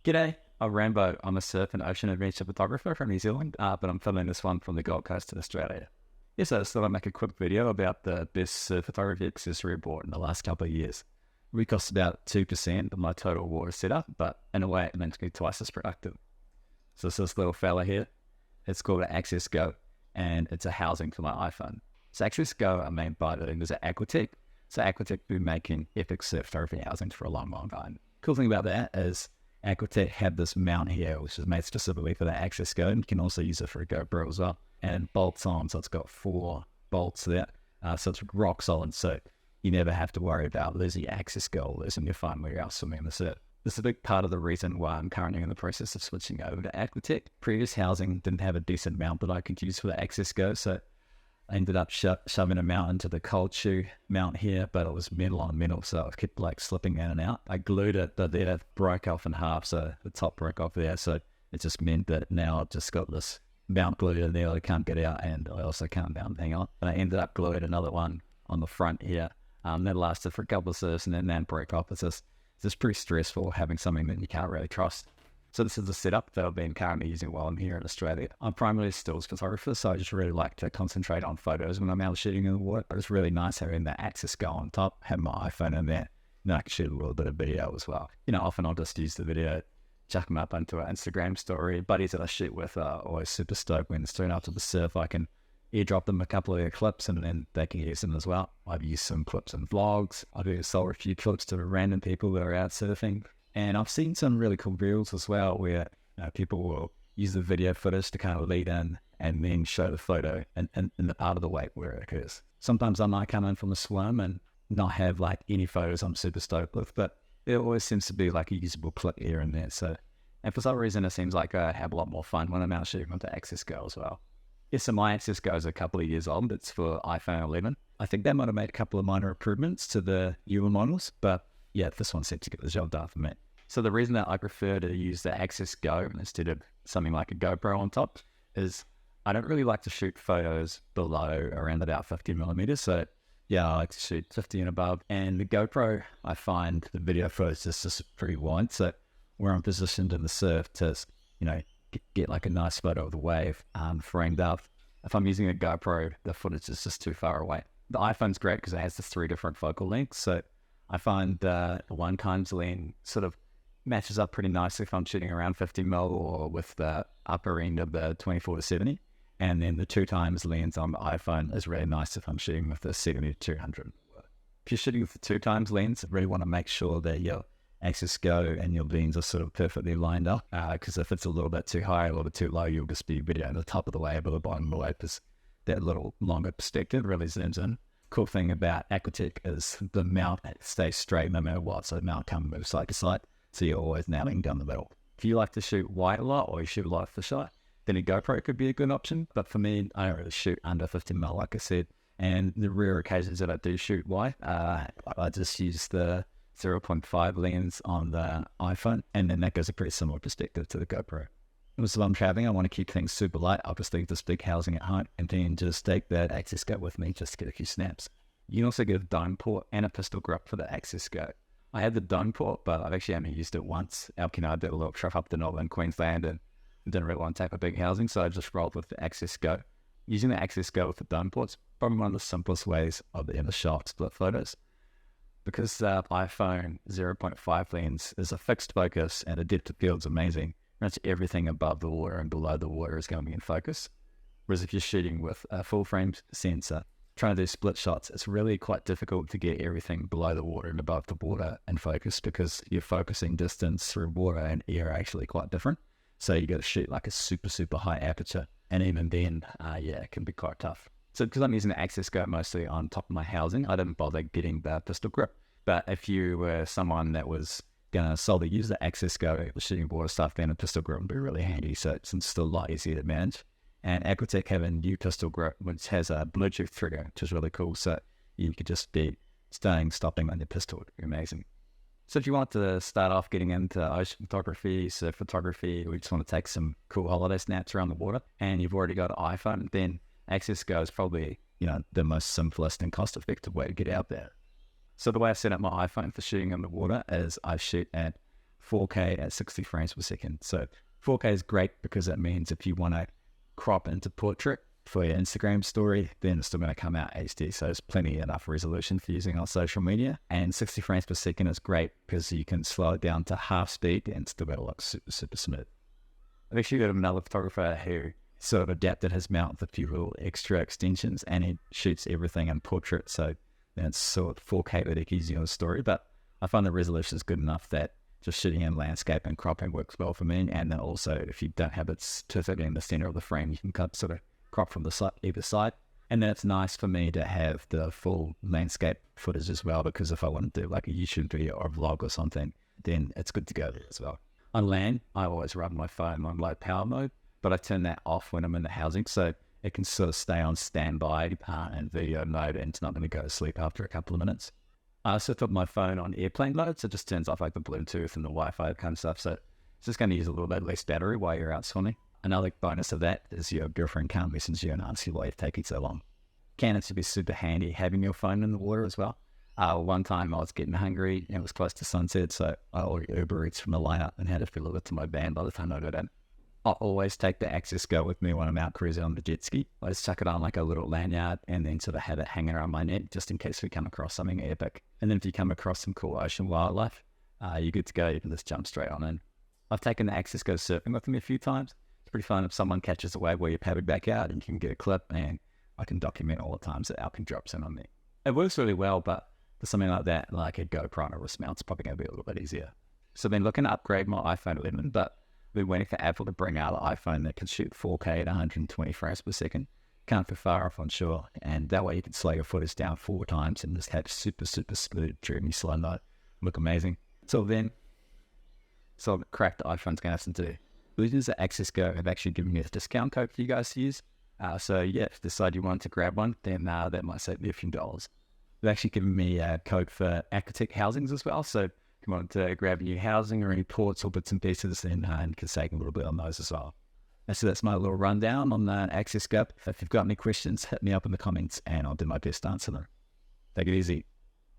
G'day, I'm Rambo. I'm a surf and ocean adventure photographer from New Zealand, but I'm filming this one from the Gold Coast in Australia. Yes, I just thought I'd make a quick video about the best surf photography accessory I bought in the last couple of years. It costs about 2% of my total water setup, but in a way it makes me twice as productive. So it's this little fella here. It's called an AxisGo, and it's a housing for my iPhone. So AxisGo are made by Aquatech. So Aquatech have been making epic surf photography housings for a long, long time. Cool thing about that is Aquatech have this mount here, which is made specifically for the AxisGo, and you can also use it for a GoPro as well. And it bolts on, so it's got 4 bolts there. So it's rock solid, so you never have to worry about losing your AxisGo or losing your phone where you're out swimming in the surf. This is a big part of the reason why I'm currently in the process of switching over to Aquatech. Previous housing didn't have a decent mount that I could use for the AxisGo, so I ended up shoving a mount into the cold shoe mount here, but it was metal on metal, so it kept like slipping in and out. I glued it, but then it broke off in half, so the top broke off there, so it just meant that now I've just got this mount glued in there I can't get out, and I also can't mount anything on. And I ended up gluing another one on the front here. That lasted for a couple of surfs, and then that broke off. It's just pretty stressful having something that you can't really trust. So this is the setup that I've been currently using while I'm here in Australia. I'm primarily a stills photographer, so I just really like to concentrate on photos when I'm out shooting in the water. But it's really nice having that AxisGo on top, have my iPhone in there, and then I can shoot a little bit of video as well. You know, often I'll just use the video, chuck them up onto an Instagram story. Buddies that I shoot with are always super stoked when it's turned up to the surf. I can airdrop them a couple of their clips and then they can use them as well. I've used some clips in vlogs. I've sold a few clips to random people that are out surfing. And I've seen some really cool reels as well where people will use the video footage to kind of lead in and then show the photo in the part of the wake where it occurs. Sometimes I might come in from a swim and not have like any photos I'm super stoked with, but there always seems to be like a usable clip here and there. So, and for some reason it seems like I have a lot more fun when I'm out shooting with the AxisGo as well. Yes, so my AxisGo is a couple of years old. It's for iPhone 11. I think they might have made a couple of minor improvements to the newer models, but yeah, this one seems to get the job done for me. So the reason that I prefer to use the AxisGo instead of something like a GoPro on top is I don't really like to shoot photos below around about 50 millimeters. So yeah, I like to shoot 50 and above. And the GoPro, I find the video footage is just pretty wide. So where I'm positioned in the surf to, get like a nice photo of the wave framed up. If I'm using a GoPro, the footage is just too far away. The iPhone's great because it has the 3 different focal lengths. So I find the 1x lens sort of matches up pretty nicely if I'm shooting around 50 mil or with the upper end of the 24-70. And then the 2x lens on the iPhone is really nice if I'm shooting with the 70-200. If you're shooting with the 2x lens, I really want to make sure that your AxisGo and your lens are sort of perfectly lined up, because if it's a little bit too high, a little bit too low, you'll just be videoing the top of the wave or the bottom of the wave, because that little longer perspective really zooms in. Cool thing about Aquatech is the mount stays straight no matter what, so the mount can move side to side, so you're always nailing down the middle. If you like to shoot wide a lot or you shoot a lot of fisheye, then a GoPro could be a good option, but for me, I don't really shoot under 50 mil, like I said, and the rare occasions that I do shoot wide, I just use the 0.5 lens on the iPhone, and then that gives a pretty similar perspective to the GoPro. So if I'm traveling, I want to keep things super light. I'll just leave this big housing at home and then just take that AxisGo with me just to get a few snaps. You can also get a dome port and a pistol grip for the AxisGo. I had the dome port, but I've actually only used it once. Elkie and I did a little trip up to northern Queensland and didn't really want to take a big housing, so I just rolled with the AxisGo. Using the AxisGo with the dome port's probably one of the simplest ways of the shot split photos. Because the iPhone 0.5 lens is a fixed focus and the depth of field is amazing, pretty much everything above the water and below the water is going to be in focus. Whereas if you're shooting with a full frame sensor, trying to do split shots, it's really quite difficult to get everything below the water and above the water in focus, because your focusing distance through water and air are actually quite different. So you got to shoot like a super, super high aperture. And even then, it can be quite tough. So because I'm using the AxisGo mostly on top of my housing, I didn't bother getting the pistol grip. But if you were someone that was going to solely use the AxisGo for shooting water stuff, then a pistol grip would be really handy. So it's still a lot easier to manage. And Aquatech have a new pistol grip which has a Bluetooth trigger, which is really cool. So you could just be stopping on your pistol. It would be amazing. So if you want to start off getting into ocean photography, surf photography, or you just want to take some cool holiday snaps around the water, and you've already got an iPhone, then AxisGo is probably, the most simplest and cost-effective way to get out there. So the way I set up my iPhone for shooting in the water is I shoot at 4K at 60 frames per second. So 4K is great because it means if you want to crop into portrait for your Instagram story, then it's still going to come out HD. So there's plenty enough resolution for using on social media. And 60 frames per second is great because you can slow it down to half speed and still going to look super, super smooth. I've actually got another photographer who sort of adapted his mount with a few little extra extensions, and he shoots everything in portrait. So then it's sort of 4K that he can use on a story. But I find the resolution is good enough that just shooting in landscape and cropping works well for me. And then also, if you don't have it perfectly in the center of the frame, you can sort of crop from the side, either side. And then it's nice for me to have the full landscape footage as well, because if I want to do like a YouTube video or a vlog or something, then it's good to go there as well. On land, I always run my phone on low power mode, but I turn that off when I'm in the housing, so it can sort of stay on standby in video mode, and it's not going to go to sleep after a couple of minutes. I also put my phone on airplane mode, so it just turns off like the Bluetooth and the Wi-Fi kind of stuff, so it's just going to use a little bit less battery while you're out swimming. Another bonus of that is your girlfriend can't message you and ask you why you're taking so long. Can actually be super handy having your phone in the water as well. One time I was getting hungry and it was close to sunset, so I ordered Uber Eats from the lineup and had to fill it to my van by the time I got in. I always take the AxisGo with me when I'm out cruising on the jet ski. I just chuck it on like a little lanyard and then sort of have it hanging around my neck just in case we come across something epic. And then if you come across some cool ocean wildlife, you're good to go. You can just jump straight on in. I've taken the AxisGo surfing with me a few times. It's pretty fun if someone catches a wave where you're paddling back out and you can get a clip, and I can document all the times that Alpine drops in on me. It works really well, but for something like that, like a GoPro or a wrist mount's probably going to be a little bit easier. So I've been looking to upgrade my iPhone 11, but I've been waiting for Apple to bring out an iPhone that can shoot 4K at 120 frames per second. Can't be far off on sure, and that way you can slow your footage down 4 times and just have super, super smooth, dreamy slow mode. Look amazing. So then, so crack the iPhone's going to have to do. Users at AxisGo have actually given me a discount code for you guys to use. So yeah, if you decide you want to grab one, then that might save you a few dollars. They've actually given me a code for Aquatech housings as well. So if you want to grab new housing or any ports or bits and pieces, then you can save a little bit on those as well. And so that's my little rundown on AxisGo. If you've got any questions, hit me up in the comments and I'll do my best to answer them. Take it easy.